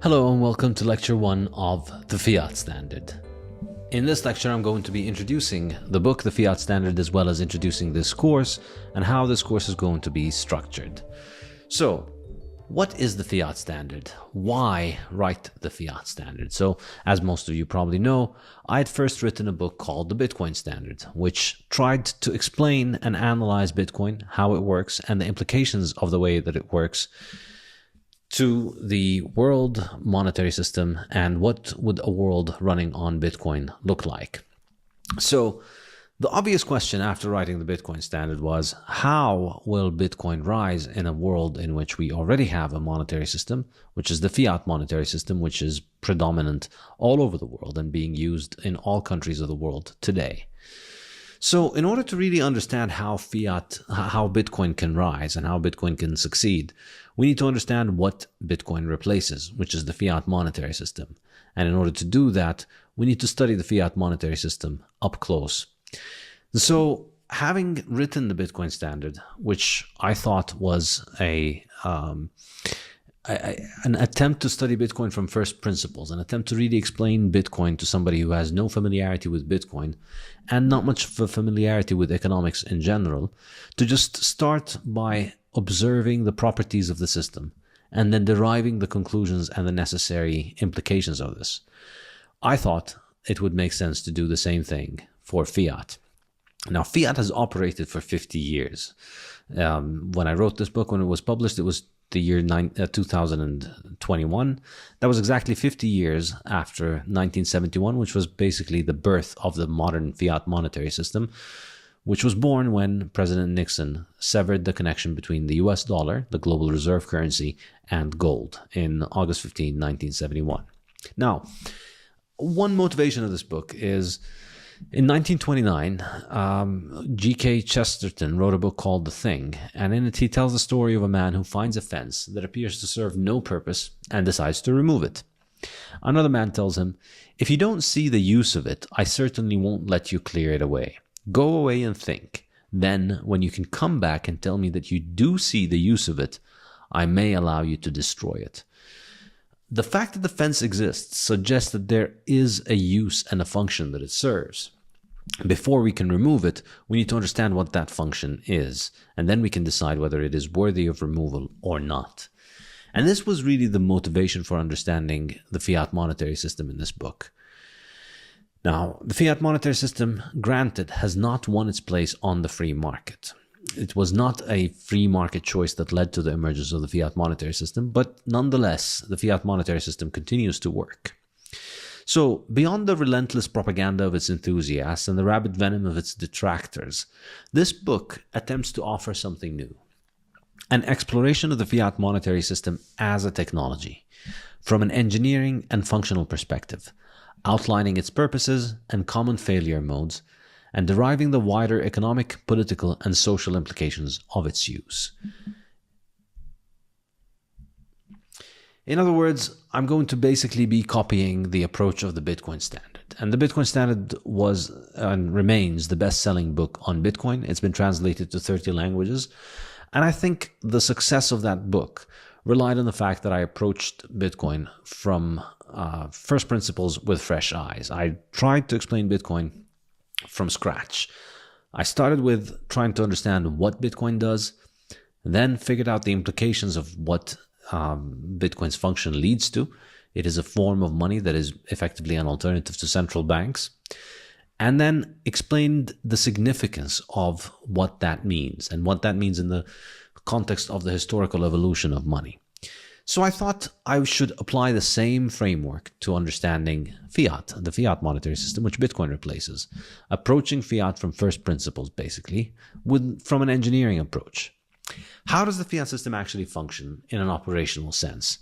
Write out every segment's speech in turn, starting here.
Hello and welcome to lecture 1 of the Fiat Standard. In this lecture I'm going to be introducing the book, the Fiat Standard, as well as introducing this course and how this course is going to be structured. So, what is the Fiat Standard? Why write the Fiat Standard? So, as most of you probably know, I had first written a book called the Bitcoin Standard, which tried to explain and analyze Bitcoin, how it works, and the implications of the way that it works to the world monetary system and what would a world running on Bitcoin look like. So the obvious question after writing the Bitcoin Standard was, how will Bitcoin rise in a world in which we already have a monetary system, which is the fiat monetary system, which is predominant all over the world and being used in all countries of the world today? So in order to really understand how Bitcoin can rise and how Bitcoin can succeed, we need to understand what Bitcoin replaces, which is the fiat monetary system. And in order to do that, we need to study the fiat monetary system up close. So having written the Bitcoin Standard, which I thought was an attempt to study Bitcoin from first principles, an attempt to really explain Bitcoin to somebody who has no familiarity with Bitcoin and not much of a familiarity with economics in general, to just start by observing the properties of the system and then deriving the conclusions and the necessary implications of this. I thought it would make sense to do the same thing for fiat. Now, fiat has operated for 50 years. When I wrote this book, when it was published, it was the year 2021. That was exactly 50 years after 1971, which was basically the birth of the modern fiat monetary system, which was born when President Nixon severed the connection between the US dollar, the global reserve currency, and gold in August 15, 1971. Now, one motivation of this book is, in 1929, G.K. Chesterton wrote a book called The Thing, and in it he tells the story of a man who finds a fence that appears to serve no purpose and decides to remove it. Another man tells him, "If you don't see the use of it, I certainly won't let you clear it away. Go away and think. Then, when you can come back and tell me that you do see the use of it, I may allow you to destroy it." The fact that the fence exists suggests that there is a use and a function that it serves. Before we can remove it, we need to understand what that function is, and then we can decide whether it is worthy of removal or not. And this was really the motivation for understanding the fiat monetary system in this book. Now, the fiat monetary system, granted, has not won its place on the free market. It was not a free market choice that led to the emergence of the fiat monetary system, but nonetheless, the fiat monetary system continues to work. So, beyond the relentless propaganda of its enthusiasts and the rabid venom of its detractors, this book attempts to offer something new: an exploration of the fiat monetary system as a technology, from an engineering and functional perspective, outlining its purposes and common failure modes, and deriving the wider economic, political, and social implications of its use. In other words, I'm going to basically be copying the approach of the Bitcoin Standard. And the Bitcoin Standard was and remains the best-selling book on Bitcoin. It's been translated to 30 languages. And I think the success of that book relied on the fact that I approached Bitcoin from first principles with fresh eyes. I tried to explain Bitcoin from scratch. I started with trying to understand what Bitcoin does, then figured out the implications of what Bitcoin's function leads to. It is a form of money that is effectively an alternative to central banks, and then explained the significance of what that means and what that means in the context of the historical evolution of money. So I thought I should apply the same framework to understanding fiat, the fiat monetary system, which Bitcoin replaces, approaching fiat from first principles, basically, from an engineering approach. How does the fiat system actually function in an operational sense?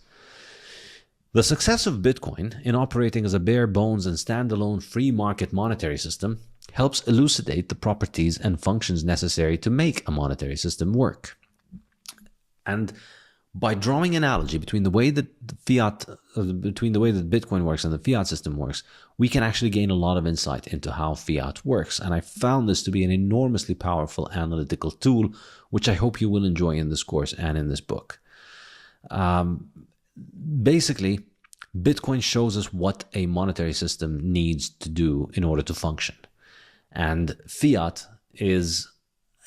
The success of Bitcoin in operating as a bare bones and standalone free market monetary system helps elucidate the properties and functions necessary to make a monetary system work. And by drawing an analogy between the way that Bitcoin works and the fiat system works, we can actually gain a lot of insight into how fiat works. And I found this to be an enormously powerful analytical tool, which I hope you will enjoy in this course and in this book. Basically, Bitcoin shows us what a monetary system needs to do in order to function. And fiat is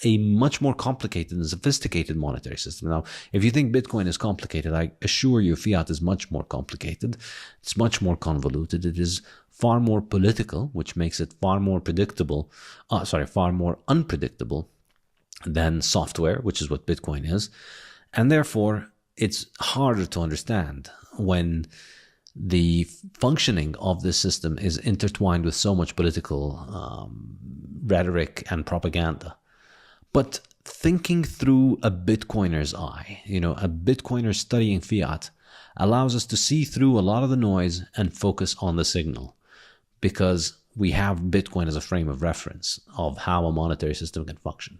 a much more complicated and sophisticated monetary system. Now, if you think Bitcoin is complicated, I assure you fiat is much more complicated. It's much more convoluted. It is far more political, which makes it far more far more unpredictable than software, which is what Bitcoin is. And therefore, it's harder to understand when the functioning of this system is intertwined with so much political rhetoric and propaganda. But thinking through a Bitcoiner's eye, a Bitcoiner studying fiat allows us to see through a lot of the noise and focus on the signal, because we have Bitcoin as a frame of reference of how a monetary system can function.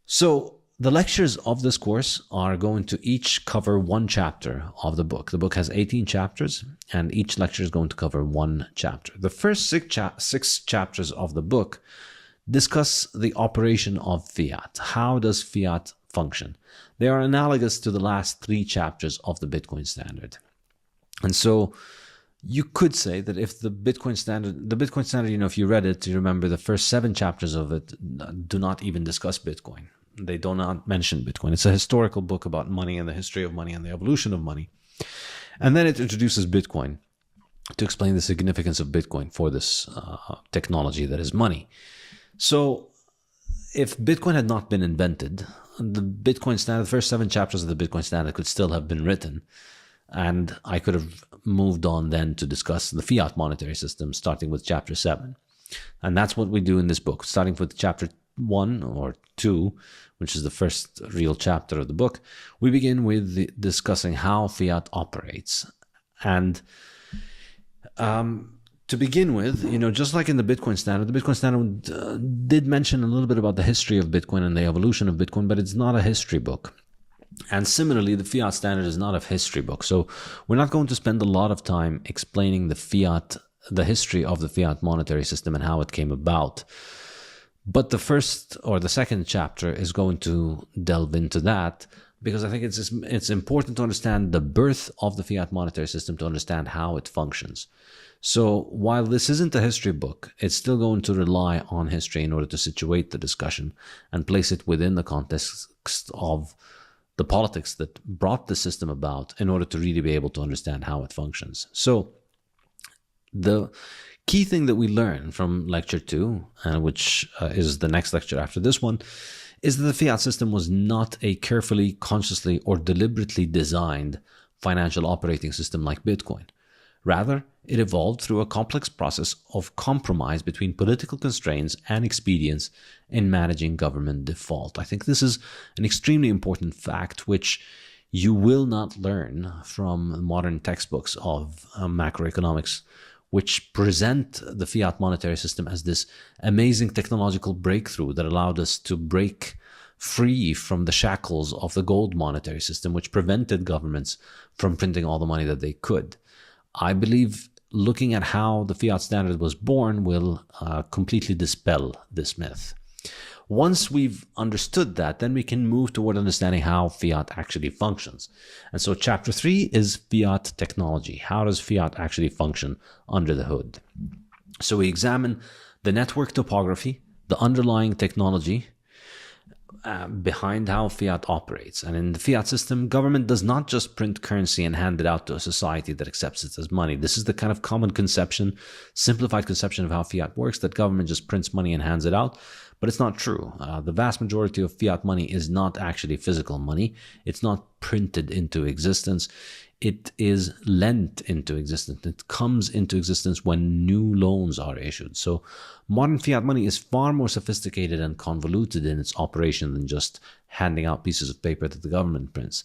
So the lectures of this course are going to each cover one chapter of the book. The book has 18 chapters, and each lecture is going to cover one chapter. The first six chapters of the book discuss the operation of fiat. How does fiat function? They are analogous to the last 3 chapters of the Bitcoin Standard. And so you could say that if the Bitcoin Standard, if you read it, you remember the first 7 chapters of it do not even discuss Bitcoin. They do not mention Bitcoin. It's a historical book about money and the history of money and the evolution of money. And then it introduces Bitcoin to explain the significance of Bitcoin for this technology that is money. So if Bitcoin had not been invented, the Bitcoin Standard, the first 7 chapters of the Bitcoin Standard could still have been written. And I could have moved on then to discuss the fiat monetary system, starting with chapter 7. And that's what we do in this book, starting with chapter 1 or 2, which is the first real chapter of the book. We begin with discussing how fiat operates. And to begin with, just like in the Bitcoin Standard did mention a little bit about the history of Bitcoin and the evolution of Bitcoin, but it's not a history book. And similarly, the Fiat Standard is not a history book. So we're not going to spend a lot of time explaining the history of the fiat monetary system and how it came about. But the first or the second chapter is going to delve into that, because I think it's important to understand the birth of the fiat monetary system to understand how it functions. So while this isn't a history book, it's still going to rely on history in order to situate the discussion and place it within the context of the politics that brought the system about in order to really be able to understand how it functions. So the key thing that we learn from lecture 2, which is the next lecture after this one, is that the fiat system was not a carefully, consciously, or deliberately designed financial operating system like Bitcoin. Rather, it evolved through a complex process of compromise between political constraints and expedience in managing government default. I think this is an extremely important fact which you will not learn from modern textbooks of macroeconomics, which present the fiat monetary system as this amazing technological breakthrough that allowed us to break free from the shackles of the gold monetary system, which prevented governments from printing all the money that they could. I believe looking at how the fiat standard was born will completely dispel this myth. Once we've understood that, then we can move toward understanding how fiat actually functions. And so chapter 3 is fiat technology. How does fiat actually function under the hood? So we examine the network topography, the underlying technology behind how fiat operates. And in the fiat system, government does not just print currency and hand it out to a society that accepts it as money. This is the kind of common conception, simplified conception of how fiat works, that government just prints money and hands it out. But it's not true. The vast majority of fiat money is not actually physical money. It's not printed into existence. It is lent into existence. It comes into existence when new loans are issued. So modern fiat money is far more sophisticated and convoluted in its operation than just handing out pieces of paper that the government prints.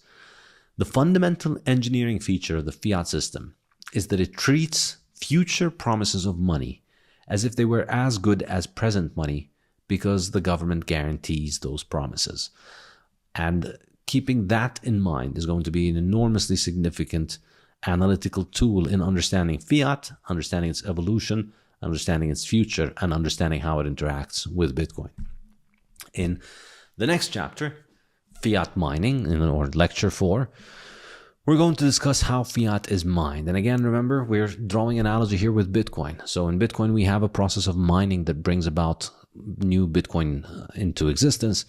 The fundamental engineering feature of the fiat system is that it treats future promises of money as if they were as good as present money, because the government guarantees those promises. And keeping that in mind is going to be an enormously significant analytical tool in understanding fiat, understanding its evolution, understanding its future, and understanding how it interacts with Bitcoin. In the next chapter, Fiat Mining, or lecture 4, We're going to discuss how fiat is mined. And again, remember, we're drawing an analogy here with Bitcoin. So in Bitcoin, we have a process of mining that brings about new Bitcoin into existence.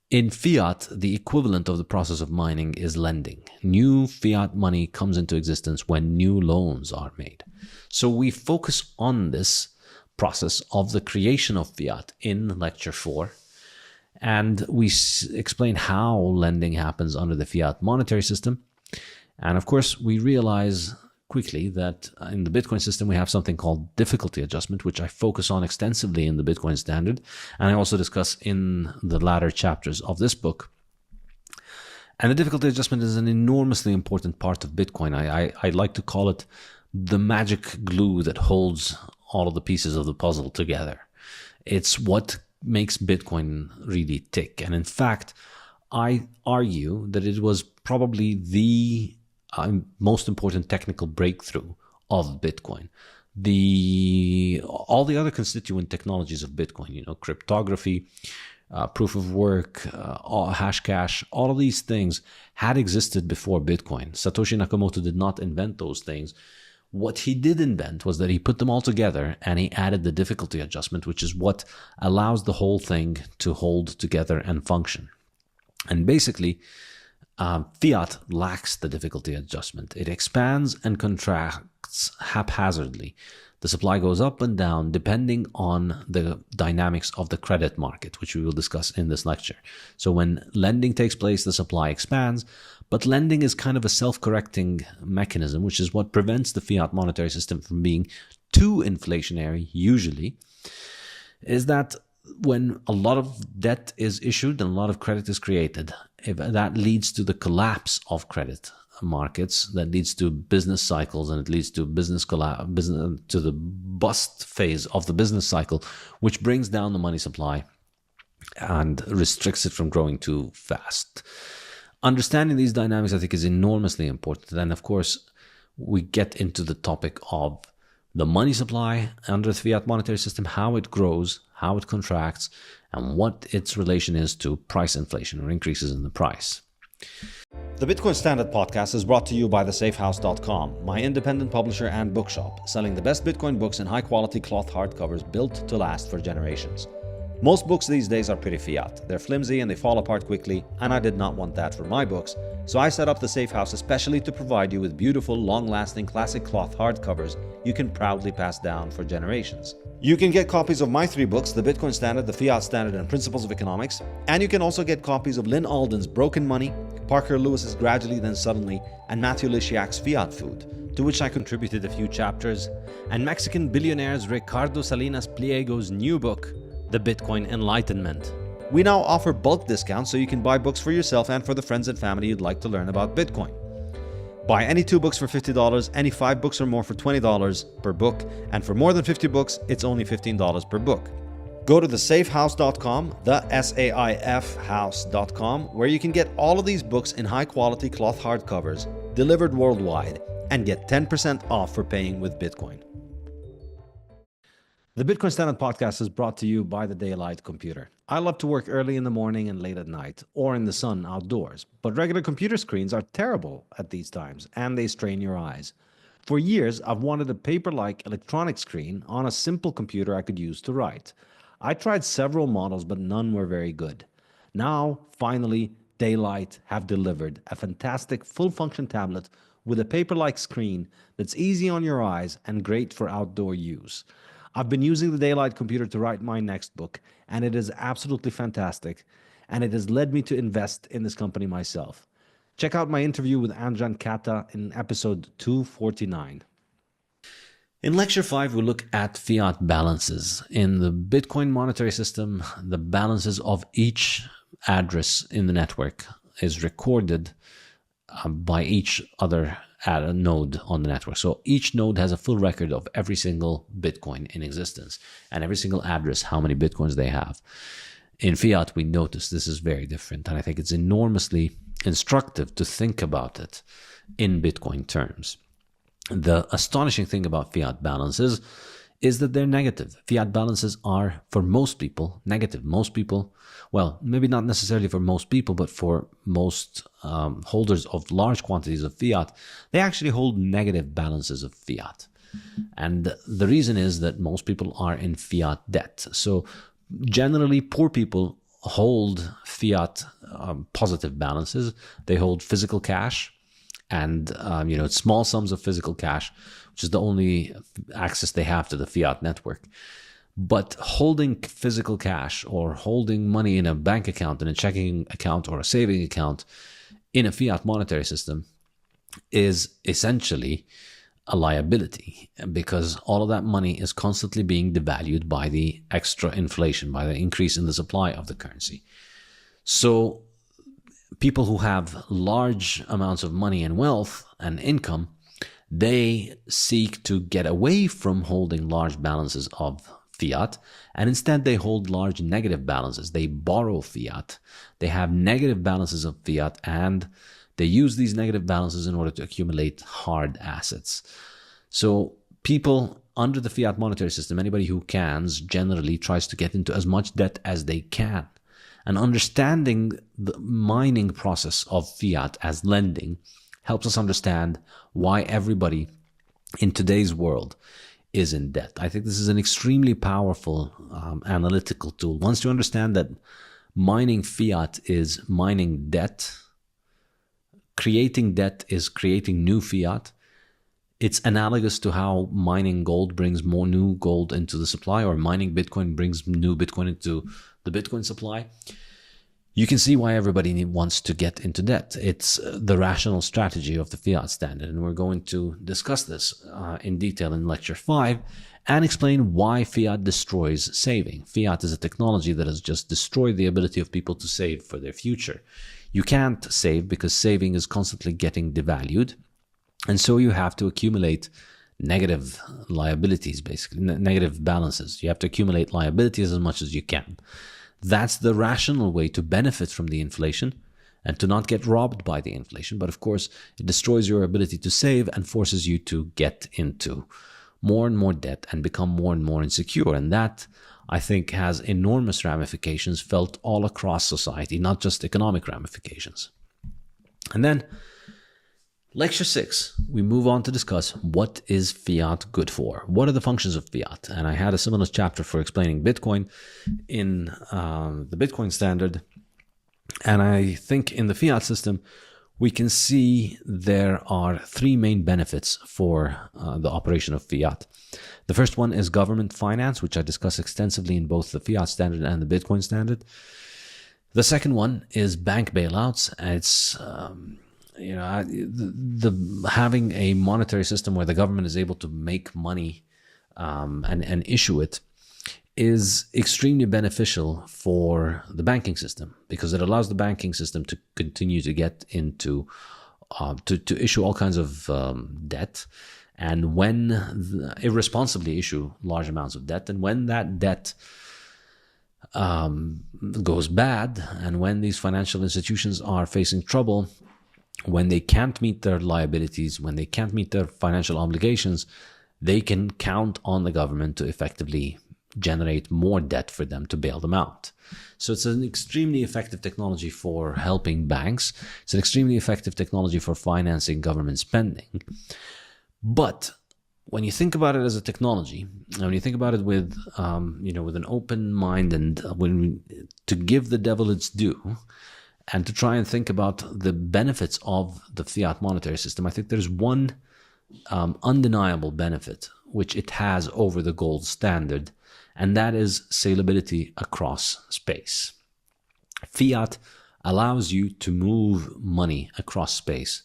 In fiat, the equivalent of the process of mining is lending. New fiat money comes into existence when new loans are made. So we focus on this process of the creation of fiat in Lecture 4. And we explain how lending happens under the fiat monetary system. And of course, we realize quickly that in the Bitcoin system, we have something called difficulty adjustment, which I focus on extensively in the Bitcoin Standard. And I also discuss in the latter chapters of this book. And the difficulty adjustment is an enormously important part of Bitcoin. I like to call it the magic glue that holds all of the pieces of the puzzle together. It's what makes Bitcoin really tick. And in fact, I argue that it was probably the most important technical breakthrough of Bitcoin. All the other constituent technologies of Bitcoin, cryptography, proof of work, Hashcash, all of these things had existed before Bitcoin. Satoshi Nakamoto did not invent those things. What he did invent was that he put them all together and he added the difficulty adjustment, which is what allows the whole thing to hold together and function. And basically, fiat lacks the difficulty adjustment. It expands and contracts haphazardly. The supply goes up and down depending on the dynamics of the credit market, which we will discuss in this lecture. So when lending takes place, the supply expands, but lending is kind of a self-correcting mechanism, which is what prevents the fiat monetary system from being too inflationary, usually, is that when a lot of debt is issued and a lot of credit is created, if that leads to the collapse of credit markets, that leads to business cycles, and it leads to to the bust phase of the business cycle, which brings down the money supply and restricts it from growing too fast. Understanding these dynamics, I think, is enormously important. And of course, we get into the topic of the money supply under the fiat monetary system, how it grows, how it contracts, and what its relation is to price inflation or increases in the price. The Bitcoin Standard podcast is brought to you by thesafehouse.com, my independent publisher and bookshop, selling the best Bitcoin books in high-quality cloth hardcovers built to last for generations. Most books these days are pretty fiat. They're flimsy and they fall apart quickly, and I did not want that for my books, so I set up the Safe House especially to provide you with beautiful, long-lasting classic cloth hardcovers you can proudly pass down for generations. You can get copies of my 3 books, The Bitcoin Standard, The Fiat Standard, and Principles of Economics, and you can also get copies of Lynn Alden's Broken Money, Parker Lewis's Gradually Then Suddenly, and Matthew Lysiak's Fiat Food, to which I contributed a few chapters, and Mexican billionaires Ricardo Salinas Pliego's new book, The Bitcoin Enlightenment. We now offer bulk discounts so you can buy books for yourself and for the friends and family you'd like to learn about Bitcoin. Buy any 2 books for $50, any 5 books or more for $20 per book, and for more than 50 books, it's only $15 per book. Go to thesafehouse.com, the SAIF house.com, where you can get all of these books in high-quality cloth hardcovers, delivered worldwide, and get 10% off for paying with Bitcoin. The Bitcoin Standard podcast is brought to you by the Daylight Computer. I love to work early in the morning and late at night, or in the sun outdoors, but regular computer screens are terrible at these times, and they strain your eyes. For years, I've wanted a paper-like electronic screen on a simple computer I could use to write. I tried several models, but none were very good. Now, finally, Daylight have delivered a fantastic full-function tablet with a paper-like screen that's easy on your eyes and great for outdoor use. I've been using the Daylight computer to write my next book, and it is absolutely fantastic, and it has led me to invest in this company myself. Check out my interview with Anjan Kata in episode 249. In Lecture 5, we look at fiat balances. In the Bitcoin monetary system, the balances of each address in the network is recorded by each other node on the network. So each node has a full record of every single Bitcoin in existence and every single address, how many Bitcoins they have. In fiat, we notice this is very different, and I think it's enormously instructive to think about it in Bitcoin terms. The astonishing thing about fiat balances is that they're negative. Fiat balances are, for most people, negative. Most people, well, maybe not necessarily for most people, but for most holders of large quantities of fiat, they actually hold negative balances of fiat. And the reason is that most people are in fiat debt. So generally, poor people hold fiat positive balances. They hold physical cash and small sums of physical cash, which is the only access they have to the fiat network. But holding physical cash or holding money in a bank account, in a checking account or a saving account in a fiat monetary system is essentially a liability, because all of that money is constantly being devalued by the extra inflation, by the increase in the supply of the currency. So people who have large amounts of money and wealth and income, they seek to get away from holding large balances of fiat, and instead they hold large negative balances. They borrow fiat, they have negative balances of fiat, and they use these negative balances in order to accumulate hard assets. So people under the fiat monetary system, anybody who can, generally tries to get into as much debt as they can. And understanding the mining process of fiat as lending helps us understand why everybody in today's world is in debt. I think this is an extremely powerful analytical tool. Once you understand that mining fiat is mining debt, creating debt is creating new fiat, it's analogous to how mining gold brings more new gold into the supply, or mining Bitcoin brings new Bitcoin into the Bitcoin supply. You can see why everybody wants to get into debt. It's the rational strategy of the Fiat Standard, and we're going to discuss this in detail in Lecture 5 and explain why fiat destroys saving. Fiat is a technology that has just destroyed the ability of people to save for their future. You can't save because saving is constantly getting devalued, and so you have to accumulate negative liabilities, basically, negative balances. You have to accumulate liabilities as much as you can. That's the rational way to benefit from the inflation and to not get robbed by the inflation. But of course, it destroys your ability to save and forces you to get into more and more debt and become more and more insecure. And that, I think, has enormous ramifications felt all across society, not just economic ramifications. And then, Lecture 6, we move on to discuss what is fiat good for? What are the functions of fiat? And I had a similar chapter for explaining Bitcoin in the Bitcoin Standard. And I think in the fiat system, we can see there are three main benefits for the operation of fiat. The first one is government finance, which I discuss extensively in both the Fiat Standard and the Bitcoin Standard. The second one is bank bailouts. And it's having a monetary system where the government is able to make money and issue it is extremely beneficial for the banking system, because it allows the banking system to continue to get into to issue all kinds of debt, and when irresponsibly issue large amounts of debt, and when that debt goes bad, and when these financial institutions are facing trouble, when they can't meet their liabilities, when they can't meet their financial obligations, they can count on the government to effectively generate more debt for them to bail them out. So it's an extremely effective technology for helping banks. It's an extremely effective technology for financing government spending. But when you think about it as a technology, and when you think about it with with an open mind, and to give the devil its due, and to try and think about the benefits of the fiat monetary system, I think there's one undeniable benefit which it has over the gold standard, and that is salability across space. Fiat allows you to move money across space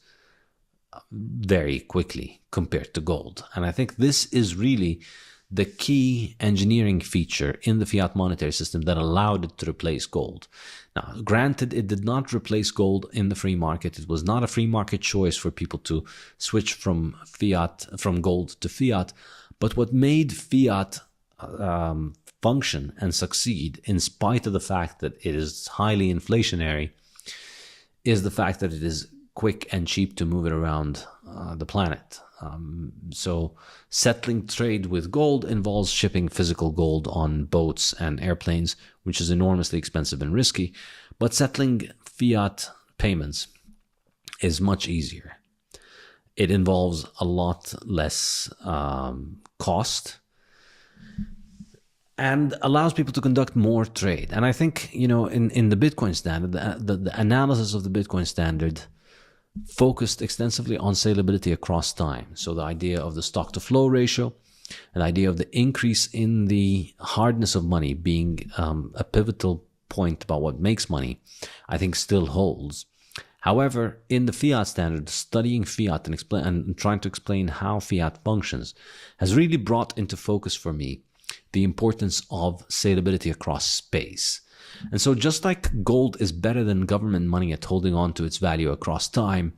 very quickly compared to gold. And I think this is really the key engineering feature in the fiat monetary system that allowed it to replace gold. Now, granted, it did not replace gold in the free market. It was not a free market choice for people to switch from gold to fiat. But what made fiat function and succeed, in spite of the fact that it is highly inflationary, is the fact that it is quick and cheap to move it around the planet. So settling trade with gold involves shipping physical gold on boats and airplanes, which is enormously expensive and risky. But settling fiat payments is much easier. It involves a lot less cost and allows people to conduct more trade. And I think, in the Bitcoin standard, the analysis of the Bitcoin standard focused extensively on salability across time. So the idea of the stock to flow ratio, an idea of the increase in the hardness of money being a pivotal point about what makes money, I think still holds. However, in the fiat standard, studying fiat and trying to explain how fiat functions has really brought into focus for me the importance of salability across space. And so just like gold is better than government money at holding on to its value across time,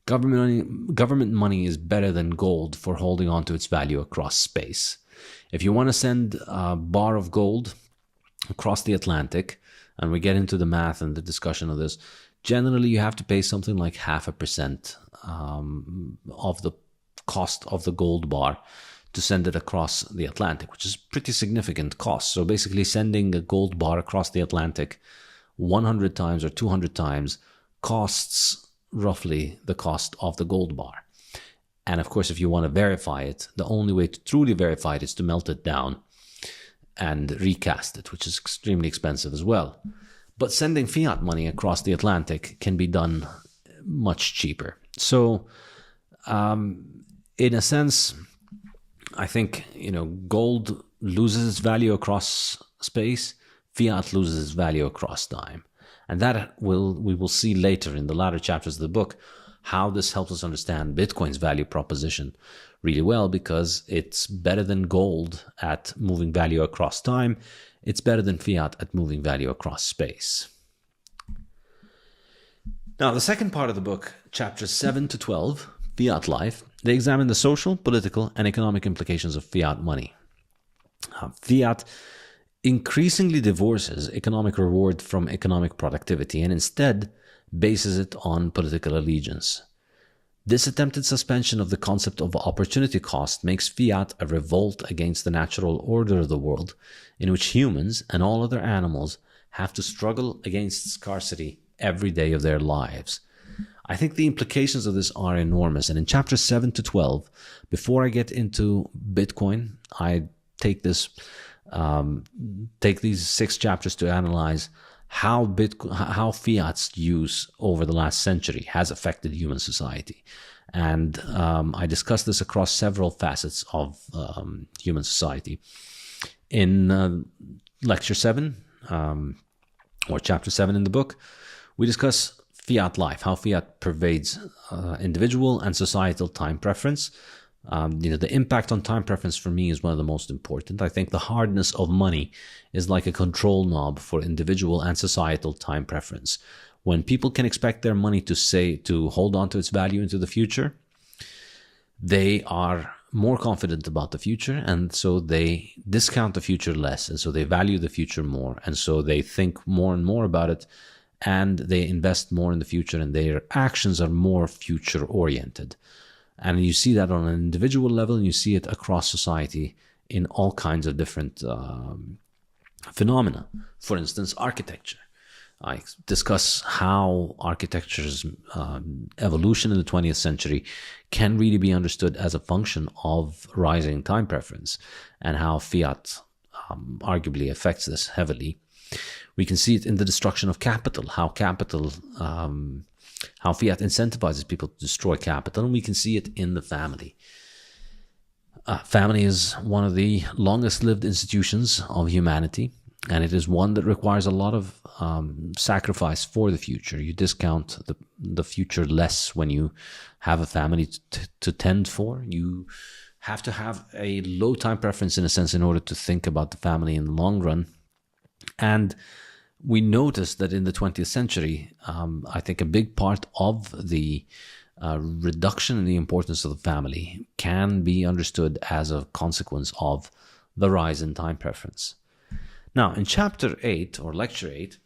government money is better than gold for holding on to its value across space. If you want to send a bar of gold across the Atlantic, and we get into the math and the discussion of this, generally you have to pay something like 0.5% of the cost of the gold bar to send it across the Atlantic, which is pretty significant cost. So basically sending a gold bar across the Atlantic 100 times or 200 times costs roughly the cost of the gold bar. And of course, if you want to verify it, the only way to truly verify it is to melt it down and recast it, which is extremely expensive as well. But sending fiat money across the Atlantic can be done much cheaper. So in a sense, I think, gold loses its value across space, fiat loses its value across time. And we will see later in the latter chapters of the book how this helps us understand Bitcoin's value proposition really well, because it's better than gold at moving value across time. It's better than fiat at moving value across space. Now, the second part of the book, chapters 7 to 12, Fiat Life, they examine the social, political, and economic implications of fiat money. Fiat increasingly divorces economic reward from economic productivity and instead bases it on political allegiance. This attempted suspension of the concept of opportunity cost makes fiat a revolt against the natural order of the world, in which humans and all other animals have to struggle against scarcity every day of their lives. I think the implications of this are enormous. And in chapters 7 to 12, before I get into Bitcoin, I take these 6 chapters to analyze how fiat's use over the last century has affected human society. And I discuss this across several facets of human society. In lecture 7, or chapter 7 in the book, we discuss fiat life, how fiat pervades individual and societal time preference. The impact on time preference for me is one of the most important. I think the hardness of money is like a control knob for individual and societal time preference. When people can expect their money to hold on to its value into the future, they are more confident about the future, and so they discount the future less, and so they value the future more, and so they think more and more about it, and they invest more in the future, and their actions are more future oriented. And you see that on an individual level, and you see it across society in all kinds of different phenomena. For instance, architecture. I discuss how architecture's evolution in the 20th century can really be understood as a function of rising time preference, and how fiat arguably affects this heavily. We can see it in the destruction of capital, how fiat incentivizes people to destroy capital, and we can see it in the family. Family is one of the longest-lived institutions of humanity, and it is one that requires a lot of sacrifice for the future. You discount the future less when you have a family to tend for. You have to have a low time preference, in a sense, in order to think about the family in the long run. And we noticed that in the 20th century, I think a big part of the reduction in the importance of the family can be understood as a consequence of the rise in time preference. Now, in chapter 8, or lecture 8,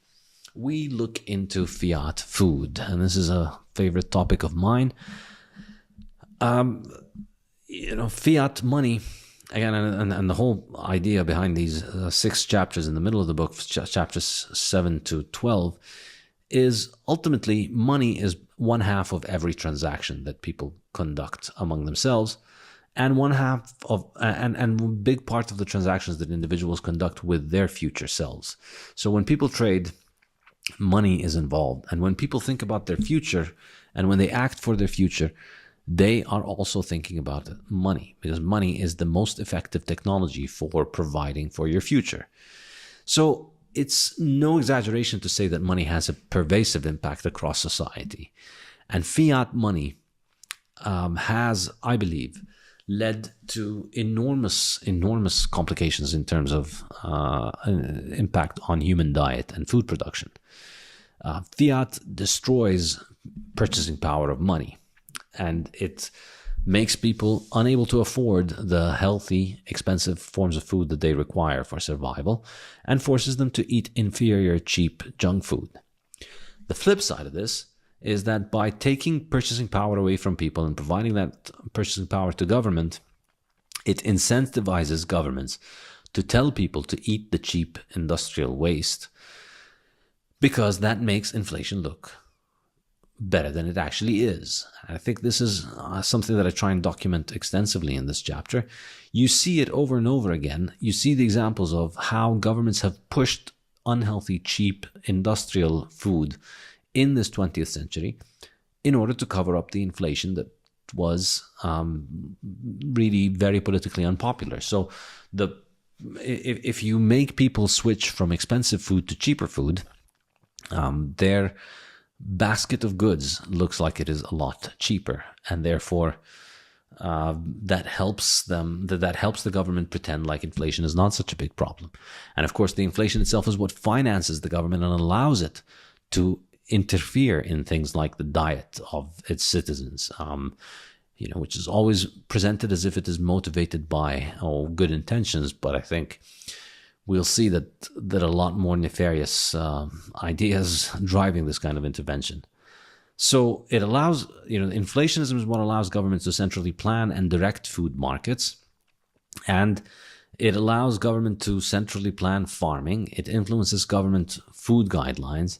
we look into fiat food, and this is a favorite topic of mine. Fiat money, again, and the whole idea behind these 6 chapters in the middle of the book, chapters 7 to 12, is ultimately money is one half of every transaction that people conduct among themselves, and one half of and a big part of the transactions that individuals conduct with their future selves. So when people trade, money is involved, and when people think about their future and when they act for their future, they are also thinking about money, because money is the most effective technology for providing for your future. So it's no exaggeration to say that money has a pervasive impact across society. And fiat money has, I believe, led to enormous complications in terms of impact on human diet and food production. Fiat destroys purchasing power of money, and it makes people unable to afford the healthy, expensive forms of food that they require for survival, and forces them to eat inferior, cheap junk food. The flip side of this is that by taking purchasing power away from people and providing that purchasing power to government, it incentivizes governments to tell people to eat the cheap industrial waste, because that makes inflation look better than it actually is. I think this is something that I try and document extensively in this chapter. You see it over and over again. You see the examples of how governments have pushed unhealthy, cheap industrial food in this 20th century in order to cover up the inflation that was really very politically unpopular. So if you make people switch from expensive food to cheaper food, their basket of goods looks like it is a lot cheaper, and therefore that helps the government pretend like inflation is not such a big problem. And of course, the inflation itself is what finances the government and allows it to interfere in things like the diet of its citizens, which is always presented as if it is motivated by good intentions. But I think we'll see that a lot more nefarious ideas driving this kind of intervention. So it allows, inflationism is what allows governments to centrally plan and direct food markets, and it allows government to centrally plan farming. It influences government food guidelines.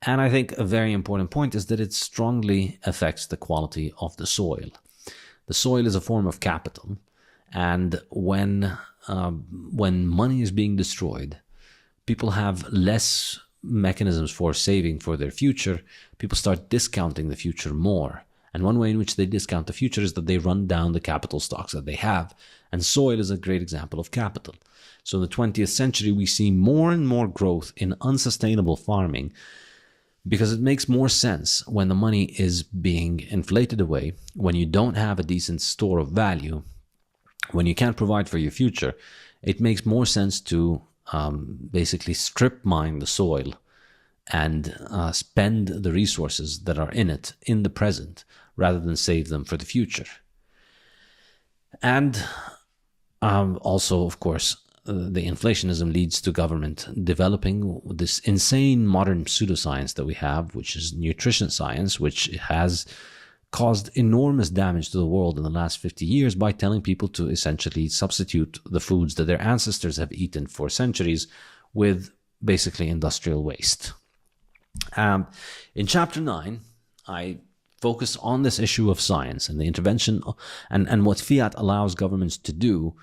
And I think a very important point is that it strongly affects the quality of the soil. The soil is a form of capital, and when money is being destroyed, people have less mechanisms for saving for their future. People start discounting the future more. And one way in which they discount the future is that they run down the capital stocks that they have. And soil is a great example of capital. So in the 20th century, we see more and more growth in unsustainable farming, because it makes more sense when the money is being inflated away, when you don't have a decent store of value, when you can't provide for your future. It makes more sense to basically strip mine the soil and spend the resources that are in it in the present rather than save them for the future. And also, of course, the inflationism leads to government developing this insane modern pseudoscience that we have, which is nutrition science, which has caused enormous damage to the world in the last 50 years by telling people to essentially substitute the foods that their ancestors have eaten for centuries with basically industrial waste. In chapter 9, I focus on this issue of science and the intervention and what fiat allows governments to do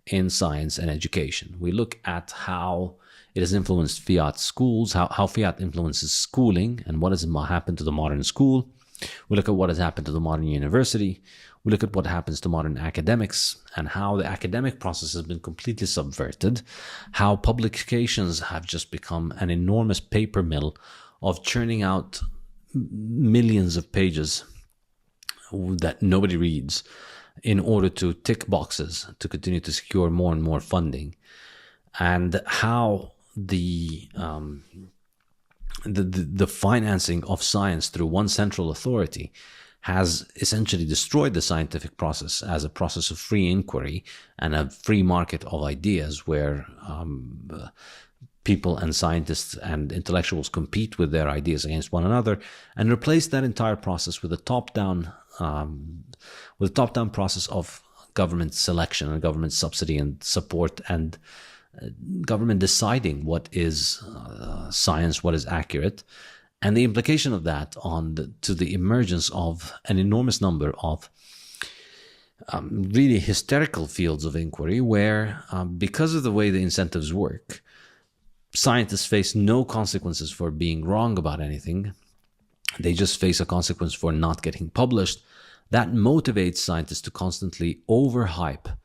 in science and education. We look at how it has influenced fiat schools, how fiat influences schooling, and what has happened to the modern school. We look at what has happened to the modern university. We look at what happens to modern academics and how the academic process has been completely subverted, how publications have just become an enormous paper mill of churning out millions of pages that nobody reads in order to tick boxes to continue to secure more and more funding, and how the financing of science through one central authority has essentially destroyed the scientific process as a process of free inquiry and a free market of ideas, where people and scientists and intellectuals compete with their ideas against one another, and replace that entire process with a top-down process of government selection and government subsidy and support, and government deciding what is science, what is accurate, and the implication of that to the emergence of an enormous number of really hysterical fields of inquiry where, because of the way the incentives work, scientists face no consequences for being wrong about anything. They just face a consequence for not getting published. That motivates scientists to constantly overhype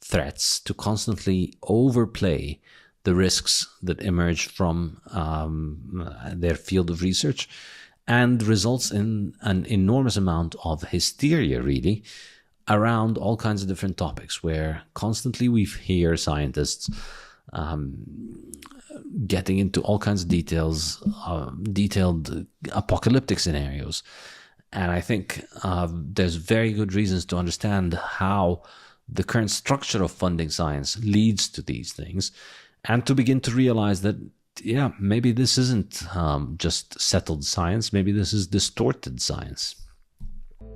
threats, to constantly overplay the risks that emerge from their field of research, and results in an enormous amount of hysteria, really, around all kinds of different topics, where constantly we hear scientists getting into all kinds of detailed apocalyptic scenarios. And I think there's very good reasons to understand how the current structure of funding science leads to these things, and to begin to realize that, yeah, maybe this isn't just settled science, maybe this is distorted science.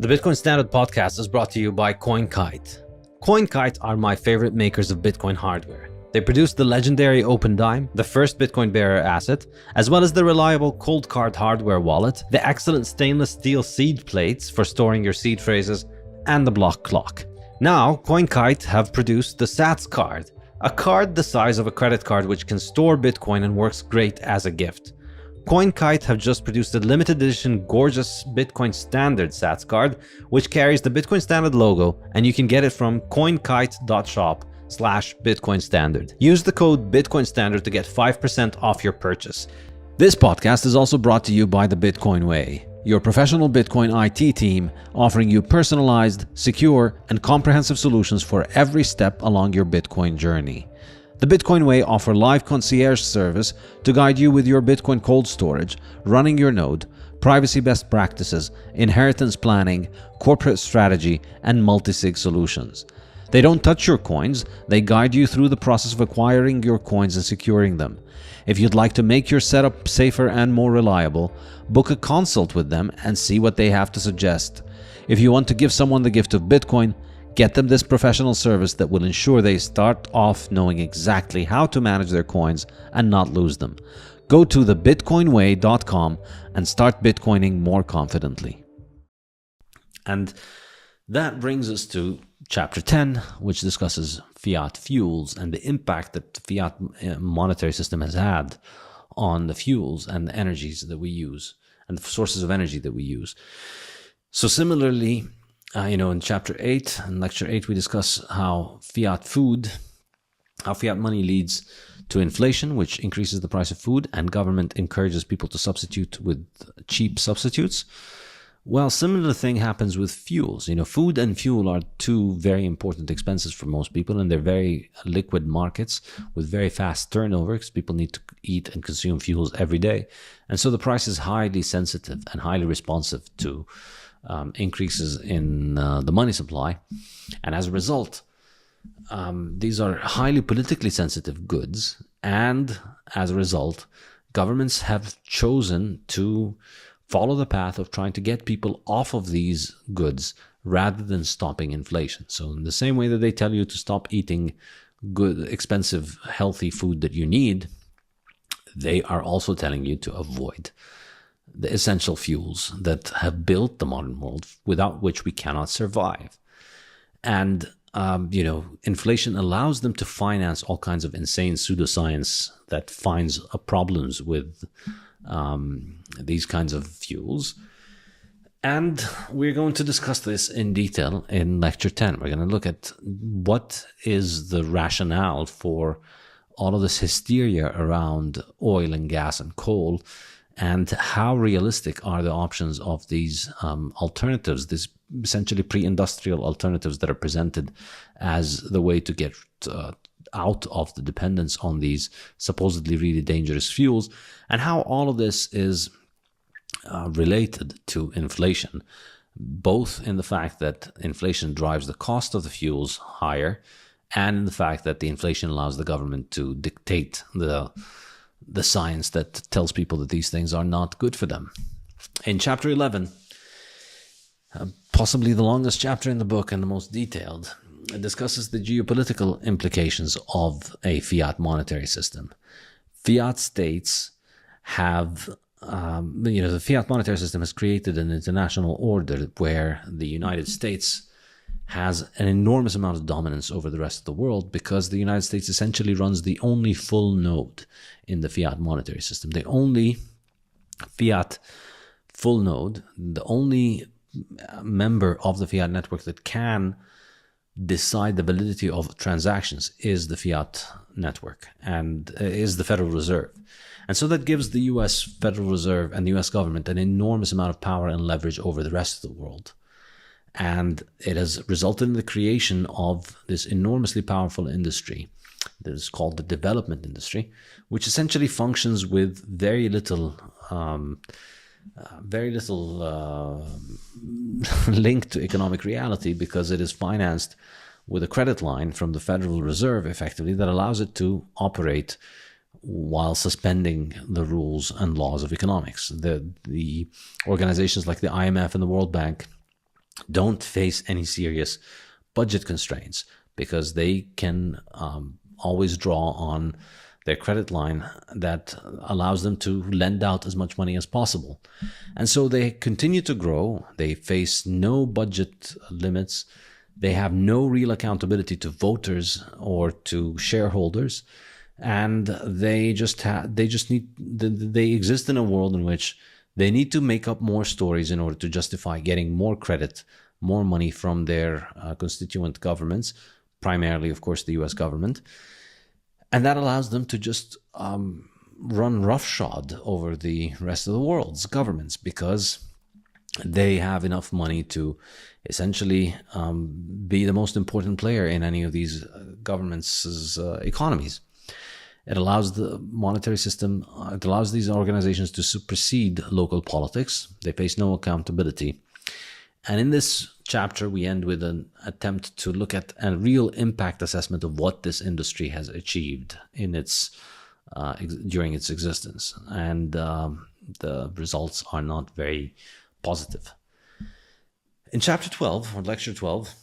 The Bitcoin Standard podcast is brought to you by CoinKite. CoinKite are my favorite makers of Bitcoin hardware. They produce the legendary Open Dime, the first Bitcoin bearer asset, as well as the reliable Cold Card hardware wallet, the excellent stainless steel seed plates for storing your seed phrases, and the block clock. Now, CoinKite have produced the Sats card, a card the size of a credit card which can store Bitcoin and works great as a gift. CoinKite have just produced a limited edition gorgeous Bitcoin Standard Sats card, which carries the Bitcoin Standard logo, and you can get it from coinkite.shop/Bitcoin Standard. Use the code Bitcoin Standard to get 5% off your purchase. This podcast is also brought to you by the Bitcoin Way, your professional Bitcoin IT team offering you personalized, secure, and comprehensive solutions for every step along your Bitcoin journey. The Bitcoin Way offer live concierge service to guide you with your Bitcoin cold storage, running your node, privacy best practices, inheritance planning, corporate strategy, and multi-sig solutions. They don't touch your coins, they guide you through the process of acquiring your coins and securing them. If you'd like to make your setup safer and more reliable, book a consult with them and see what they have to suggest. If you want to give someone the gift of Bitcoin, get them this professional service that will ensure they start off knowing exactly how to manage their coins and not lose them. Go to thebitcoinway.com and start Bitcoining more confidently. And that brings us to Chapter 10, which discusses fiat fuels and the impact that the fiat monetary system has had on the fuels and the energies that we use and the sources of energy that we use. So similarly, in Chapter 8 and Lecture 8, we discuss how fiat money leads to inflation, which increases the price of food, and government encourages people to substitute with cheap substitutes. Well, similar thing happens with fuels. Food and fuel are two very important expenses for most people, and they're very liquid markets with very fast turnover because people need to eat and consume fuels every day. And so the price is highly sensitive and highly responsive to increases in the money supply. And as a result, these are highly politically sensitive goods. And as a result, governments have chosen to follow the path of trying to get people off of these goods rather than stopping inflation. So in the same way that they tell you to stop eating good, expensive, healthy food that you need, they are also telling you to avoid the essential fuels that have built the modern world, without which we cannot survive. And, inflation allows them to finance all kinds of insane pseudoscience that finds problems with these kinds of fuels. And we're going to discuss this in detail in Lecture 10. We're going to look at what is the rationale for all of this hysteria around oil and gas and coal, and how realistic are the options of these alternatives, these essentially pre-industrial alternatives that are presented as the way to get out of the dependence on these supposedly really dangerous fuels, and how all of this is related to inflation, both in the fact that inflation drives the cost of the fuels higher, and in the fact that the inflation allows the government to dictate the the science that tells people that these things are not good for them. In chapter 11, possibly the longest chapter in the book and the most detailed, it discusses the geopolitical implications of a fiat monetary system. Fiat states have, the fiat monetary system has created an international order where the United States has an enormous amount of dominance over the rest of the world, because the United States essentially runs the only full node in the fiat monetary system. The only fiat full node, the only member of the fiat network that can decide the validity of transactions is the fiat network and is the Federal Reserve. And so that gives the US Federal Reserve and the US government an enormous amount of power and leverage over the rest of the world. And it has resulted in the creation of this enormously powerful industry that is called the development industry, which essentially functions with very little link to economic reality, because it is financed with a credit line from the Federal Reserve, effectively, that allows it to operate while suspending the rules and laws of economics. The organizations like the IMF and the World Bank don't face any serious budget constraints, because they can always draw on their credit line that allows them to lend out as much money as possible. And so they continue to grow. They face no budget limits. They have no real accountability to voters or to shareholders. And they exist in a world in which they need to make up more stories in order to justify getting more credit, more money from their constituent governments, primarily, of course, the US government. And that allows them to just run roughshod over the rest of the world's governments, because they have enough money to essentially be the most important player in any of these governments' economies. It allows the monetary system, it allows these organizations to supersede local politics. They face no accountability. And in this chapter, we end with an attempt to look at a real impact assessment of what this industry has achieved in its during its existence. And the results are not very positive. In chapter 12, or lecture 12,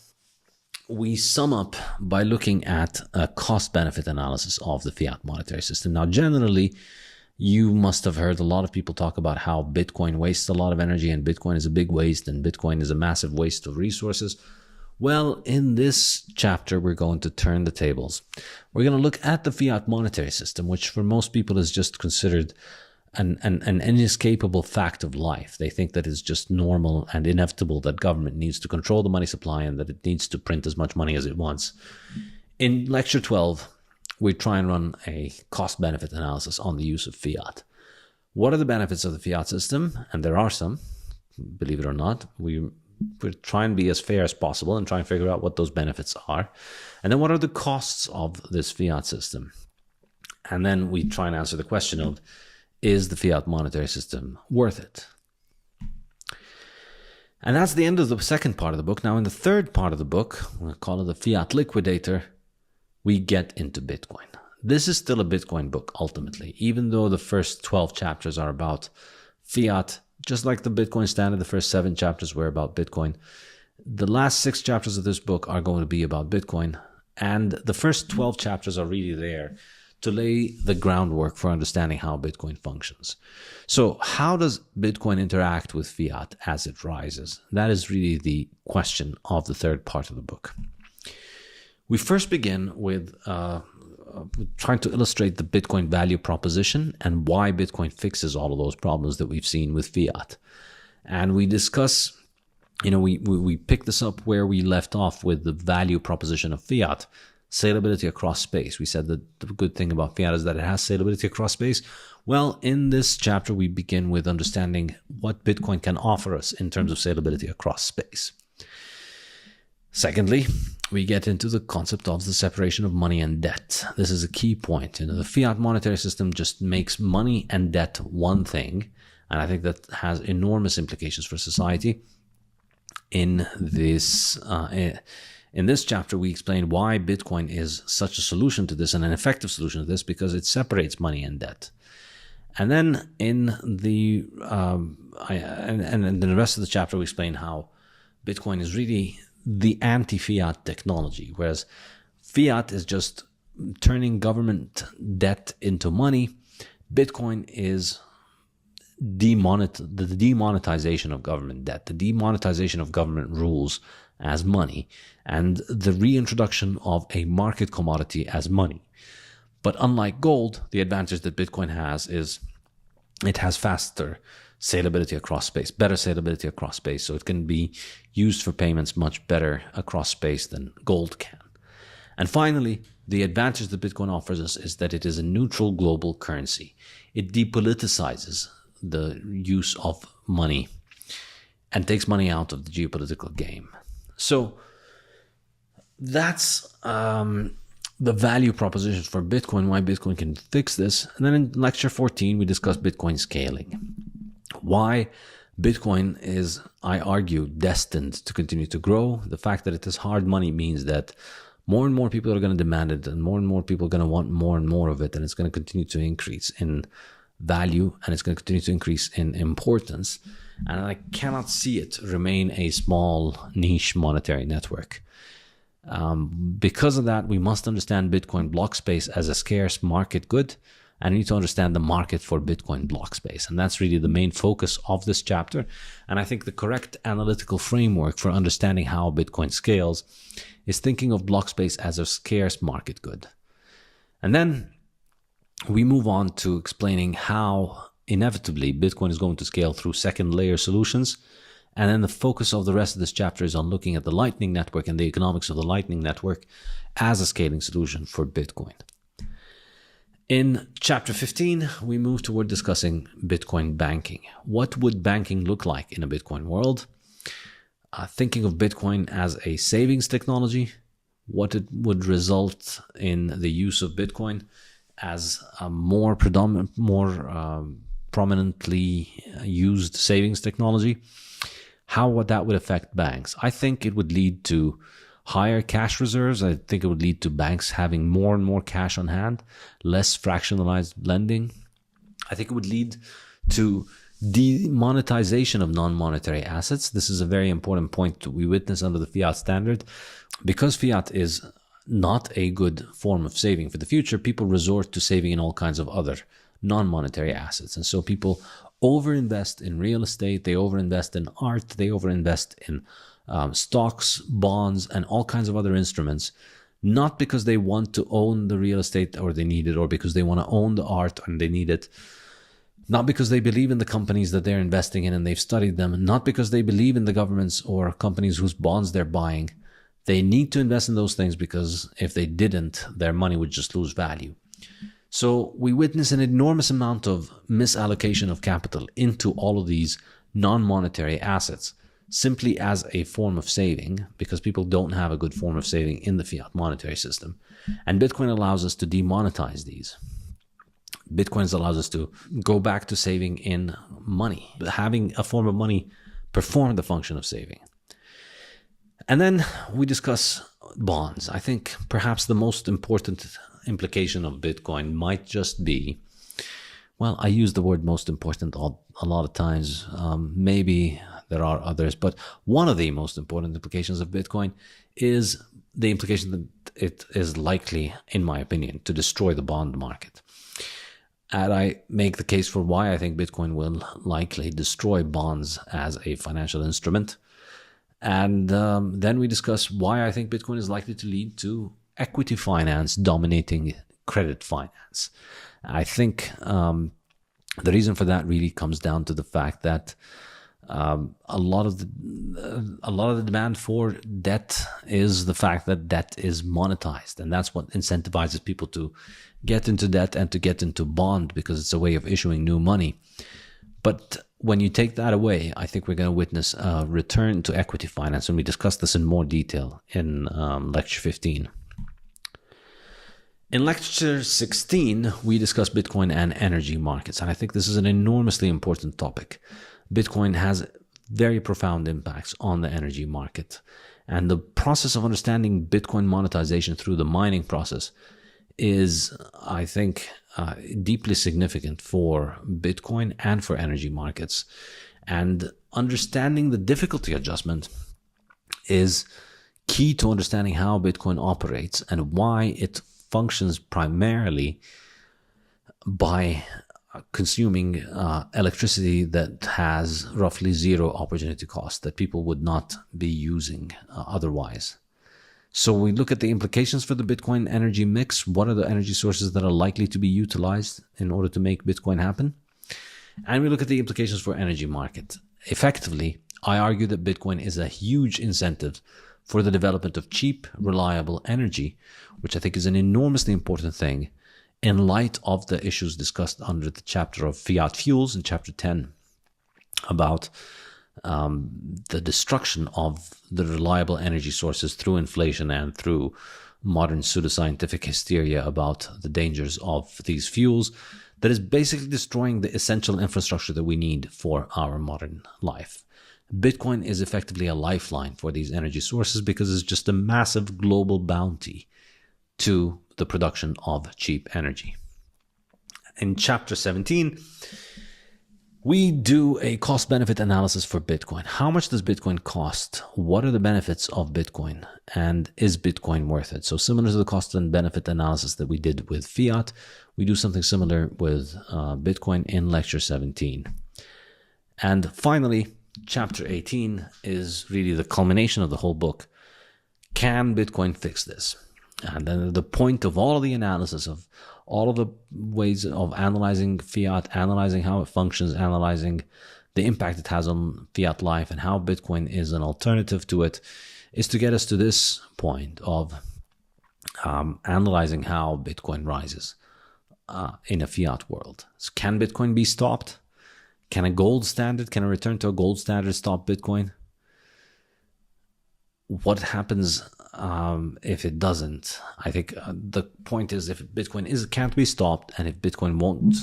we sum up by looking at a cost-benefit analysis of the fiat monetary system. Now, generally, you must have heard a lot of people talk about how Bitcoin wastes a lot of energy, and Bitcoin is a big waste, and Bitcoin is a massive waste of resources. Well, in this chapter, we're going to turn the tables. We're going to look at the fiat monetary system, which for most people is just considered an inescapable fact of life. They think that it's just normal and inevitable that government needs to control the money supply and that it needs to print as much money as it wants. In lecture 12, we try and run a cost-benefit analysis on the use of fiat. What are the benefits of the fiat system? And there are some, believe it or not. We try and be as fair as possible and try and figure out what those benefits are. And then what are the costs of this fiat system? And then we try and answer the question of, is the fiat monetary system worth it? And that's the end of the second part of the book. Now, in the third part of the book, we'll call it the Fiat Liquidator, we get into Bitcoin. This is still a Bitcoin book, ultimately, even though the first 12 chapters are about fiat, just like the Bitcoin Standard, the first 7 chapters were about Bitcoin. The last 6 chapters of this book are going to be about Bitcoin, and the first 12 chapters are really there to lay the groundwork for understanding how Bitcoin functions. So how does Bitcoin interact with fiat as it rises? That is really the question of the third part of the book. We first begin with trying to illustrate the Bitcoin value proposition and why Bitcoin fixes all of those problems that we've seen with fiat. And we discuss, we pick this up where we left off with the value proposition of fiat, salability across space. We said that the good thing about fiat is that it has salability across space. Well, in this chapter, we begin with understanding what Bitcoin can offer us in terms of salability across space. Secondly, we get into the concept of the separation of money and debt. This is a key point. The fiat monetary system just makes money and debt one thing, and I think that has enormous implications for society. In this chapter, we explain why Bitcoin is such a solution to this and an effective solution to this, because it separates money and debt. And then in the and in the rest of the chapter, we explain how Bitcoin is really the anti-fiat technology, whereas fiat is just turning government debt into money. Bitcoin is the demonetization of government debt, the demonetization of government rules as money, and the reintroduction of a market commodity as money. But unlike gold, the advantage that Bitcoin has is it has faster salability across space, better salability across space, so it can be used for payments much better across space than gold can. And finally, the advantage that Bitcoin offers us is that it is a neutral global currency. It depoliticizes the use of money and takes money out of the geopolitical game. So that's the value proposition for Bitcoin, why Bitcoin can fix this. And then in lecture 14, we discuss Bitcoin scaling. Why Bitcoin is, I argue, destined to continue to grow. The fact that it is hard money means that more and more people are going to demand it, and more people are going to want more and more of it, and it's going to continue to increase in value, and it's going to continue to increase in importance. And I cannot see it remain a small niche monetary network. Because of that, we must understand Bitcoin block space as a scarce market good, and we need to understand the market for Bitcoin block space. And that's really the main focus of this chapter. And I think the correct analytical framework for understanding how Bitcoin scales is thinking of block space as a scarce market good. And then we move on to explaining how inevitably Bitcoin is going to scale through second layer solutions. And then the focus of the rest of this chapter is on looking at the Lightning Network and the economics of the Lightning Network as a scaling solution for Bitcoin. In chapter 15, we move toward discussing Bitcoin banking. What would banking look like in a Bitcoin world? Thinking of Bitcoin as a savings technology, what it would result in the use of Bitcoin as a more prominently used savings technology, how that would affect banks. I think it would lead to higher cash reserves. I think it would lead to banks having more and more cash on hand, less fractionalized lending. I think it would lead to demonetization of non-monetary assets. This is a very important point that we witness under the Fiat Standard. Because fiat is not a good form of saving for the future, people resort to saving in all kinds of other non-monetary assets. And so people overinvest in real estate, they overinvest in art, they overinvest in stocks, bonds, and all kinds of other instruments, not because they want to own the real estate or they need it, or because they want to own the art and they need it, not because they believe in the companies that they're investing in and they've studied them, not because they believe in the governments or companies whose bonds they're buying. They need to invest in those things because if they didn't, their money would just lose value. So we witness an enormous amount of misallocation of capital into all of these non-monetary assets simply as a form of saving, because people don't have a good form of saving in the fiat monetary system. And Bitcoin allows us to demonetize these. Bitcoin allows us to go back to saving in money, having a form of money perform the function of saving. And then we discuss bonds. I think perhaps the most important implication of Bitcoin might just be, well, I use the word most important a lot of times. Maybe there are others, but one of the most important implications of Bitcoin is the implication that it is likely, in my opinion, to destroy the bond market. And I make the case for why I think Bitcoin will likely destroy bonds as a financial instrument. And then we discuss why I think Bitcoin is likely to lead to equity finance dominating credit finance. I think the reason for that really comes down to the fact that a lot of the demand for debt is the fact that debt is monetized, and that's what incentivizes people to get into debt and to get into bond, because it's a way of issuing new money. But when you take that away, I think we're going to witness a return to equity finance, and we discuss this in more detail in lecture 15. In lecture 16, we discuss Bitcoin and energy markets, and I think this is an enormously important topic. Bitcoin has very profound impacts on the energy market, and the process of understanding Bitcoin monetization through the mining process is, I think, deeply significant for Bitcoin and for energy markets. And understanding the difficulty adjustment is key to understanding how Bitcoin operates and why it functions primarily by consuming electricity that has roughly zero opportunity cost that people would not be using otherwise. So we look at the implications for the Bitcoin energy mix. What are the energy sources that are likely to be utilized in order to make Bitcoin happen? And we look at the implications for energy market. Effectively, I argue that Bitcoin is a huge incentive for the development of cheap, reliable energy, which I think is an enormously important thing in light of the issues discussed under the chapter of fiat fuels in chapter 10 about the destruction of the reliable energy sources through inflation and through modern pseudoscientific hysteria about the dangers of these fuels that is basically destroying the essential infrastructure that we need for our modern life. Bitcoin is effectively a lifeline for these energy sources because it's just a massive global bounty to the production of cheap energy. In chapter 17, we do a cost-benefit analysis for Bitcoin. How much does Bitcoin cost? What are the benefits of Bitcoin? And is Bitcoin worth it? So similar to the cost and benefit analysis that we did with fiat, we do something similar with Bitcoin in lecture 17. And finally, chapter 18 is really the culmination of the whole book. Can Bitcoin fix this? And then the point of all of the analysis of all of the ways of analyzing fiat, analyzing how it functions, analyzing the impact it has on fiat life and how Bitcoin is an alternative to it, is to get us to this point of analyzing how Bitcoin rises in a fiat world. So can Bitcoin be stopped? Can a return to a gold standard stop Bitcoin? What happens if it doesn't? I think the point is, if Bitcoin can't be stopped, and if Bitcoin won't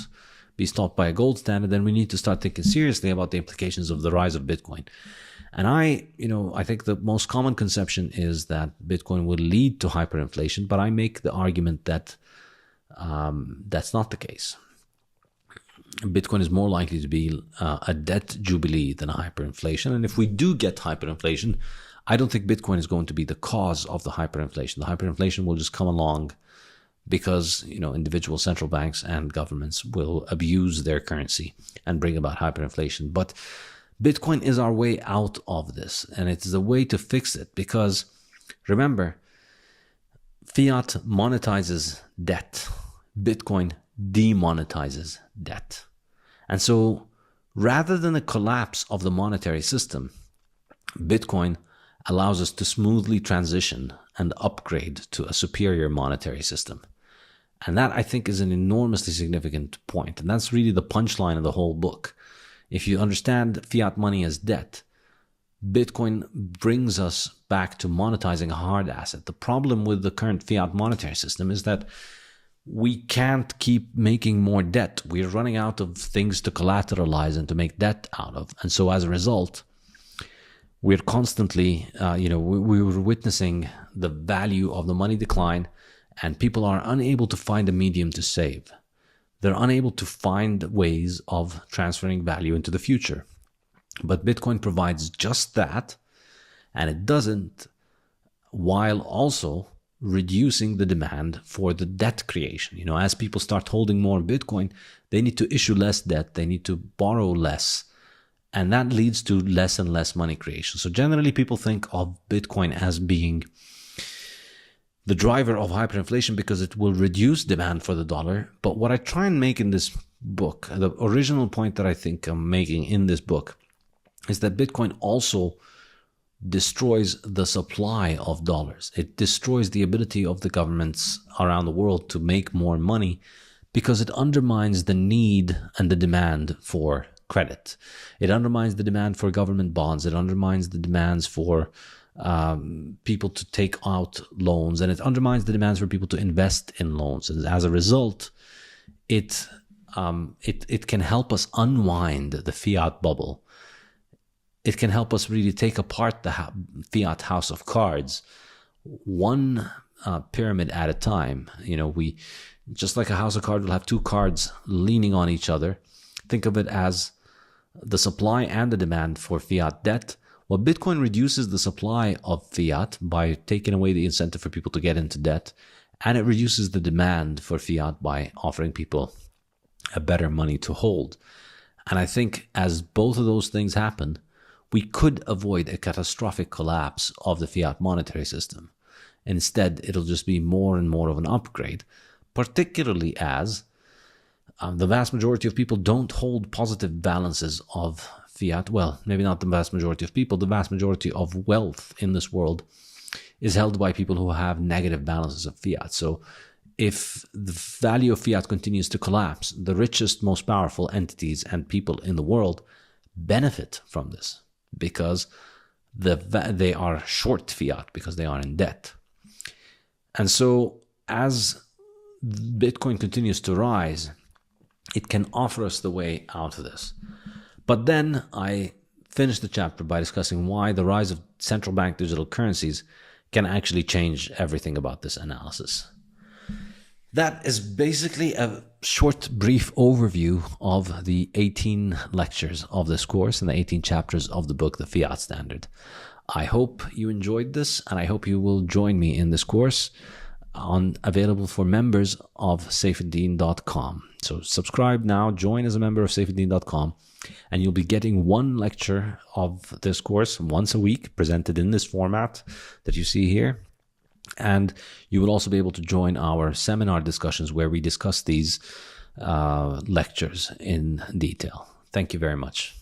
be stopped by a gold standard, then we need to start thinking seriously about the implications of the rise of Bitcoin. And I think the most common conception is that Bitcoin will lead to hyperinflation, but I make the argument that that's not the case. Bitcoin is more likely to be a debt jubilee than a hyperinflation. And if we do get hyperinflation, I don't think Bitcoin is going to be the cause of the hyperinflation. The hyperinflation will just come along because, individual central banks and governments will abuse their currency and bring about hyperinflation. But Bitcoin is our way out of this, and it's the way to fix it, because remember, fiat monetizes debt. Bitcoin demonetizes debt. And so rather than a collapse of the monetary system, Bitcoin allows us to smoothly transition and upgrade to a superior monetary system. And that, I think, is an enormously significant point. And that's really the punchline of the whole book. If you understand fiat money as debt, Bitcoin brings us back to monetizing a hard asset. The problem with the current fiat monetary system is that we can't keep making more debt. We're running out of things to collateralize and to make debt out of. And so as a result, we're constantly, we were witnessing the value of the money decline, and people are unable to find a medium to save. They're unable to find ways of transferring value into the future. But Bitcoin provides just that, and it doesn't, while also reducing the demand for the debt creation. As people start holding more Bitcoin, they need to issue less debt, they need to borrow less, and that leads to less and less money creation. So generally people think of Bitcoin as being the driver of hyperinflation because it will reduce demand for the dollar. But what I try and make in this book, the original point that I think I'm making in this book, is that Bitcoin also destroys the supply of dollars. It destroys the ability of the governments around the world to make more money because it undermines the need and the demand for credit. It undermines the demand for government bonds. It undermines the demands for people to take out loans, and it undermines the demands for people to invest in loans. And as a result, it can help us unwind the fiat bubble. It can help us really take apart the fiat house of cards, one pyramid at a time. We, just like a house of cards will have two cards leaning on each other, think of it as the supply and the demand for fiat debt. Well, Bitcoin reduces the supply of fiat by taking away the incentive for people to get into debt, and it reduces the demand for fiat by offering people a better money to hold. And I think as both of those things happen, we could avoid a catastrophic collapse of the fiat monetary system. Instead, it'll just be more and more of an upgrade, particularly as the vast majority of people don't hold positive balances of fiat. Well, maybe not the vast majority of people. The vast majority of wealth in this world is held by people who have negative balances of fiat. So if the value of fiat continues to collapse, the richest, most powerful entities and people in the world benefit from this because they are short fiat because they are in debt. And so as Bitcoin continues to rise, it can offer us the way out of this. But then I finished the chapter by discussing why the rise of central bank digital currencies can actually change everything about this analysis. That is basically a short, brief overview of the 18 lectures of this course and the 18 chapters of the book, The Fiat Standard. I hope you enjoyed this, and I hope you will join me in this course available for members of Saifedean.com. So subscribe now, join as a member of Saifedean.com, and you'll be getting one lecture of this course once a week, presented in this format that you see here. And you will also be able to join our seminar discussions where we discuss these lectures in detail. Thank you very much.